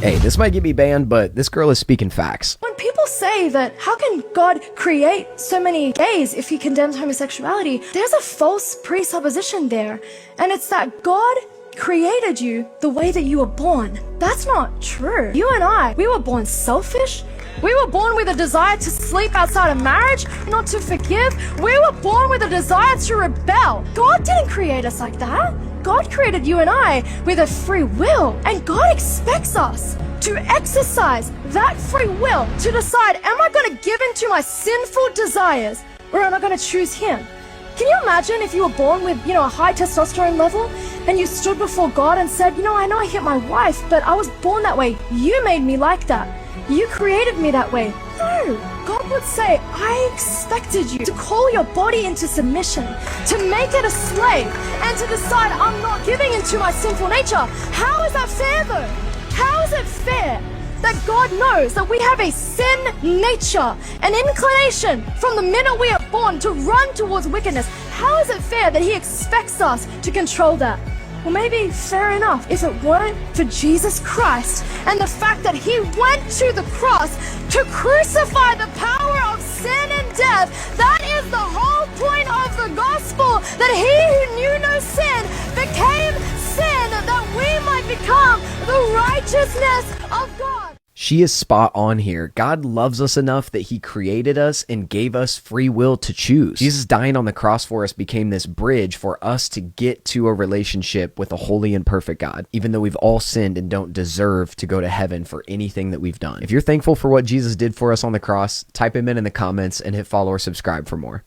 Hey, this might get me banned, but this girl is speaking facts. When people say that, how can God create so many gays if he condemns homosexuality? There's a false presupposition there. And it's that God created you the way that you were born. That's not true. You and I, we were born selfish. We were born with a desire to sleep outside of marriage, not to forgive. We were born with a desire to rebel. God didn't create us like that. God created you and I with a free will, and God expects us to exercise that free will to decide, am I going to give into my sinful desires or am I going to choose Him? Can you imagine if you were born with, a high testosterone level and you stood before God and said, I know I hit my wife, but I was born that way. You made me like that. You created me that way. No, God would say, I expected you to call your body into submission, to make it a slave, and to decide I'm not giving into my sinful nature. How is that fair though? How is it fair that God knows that we have a sin nature, an inclination from the minute we are born to run towards wickedness? How is it fair that He expects us to control that? Well, maybe fair enough if it weren't for Jesus Christ and the fact that He went to the cross to crucify the power of sin and death. That is the whole point of the gospel, that He who knew no sin became sin, that we might become the righteousness of God. She is spot on here. God loves us enough that He created us and gave us free will to choose. Jesus dying on the cross for us became this bridge for us to get to a relationship with a holy and perfect God, even though we've all sinned and don't deserve to go to heaven for anything that we've done. If you're thankful for what Jesus did for us on the cross, type Amen in the comments and hit follow or subscribe for more.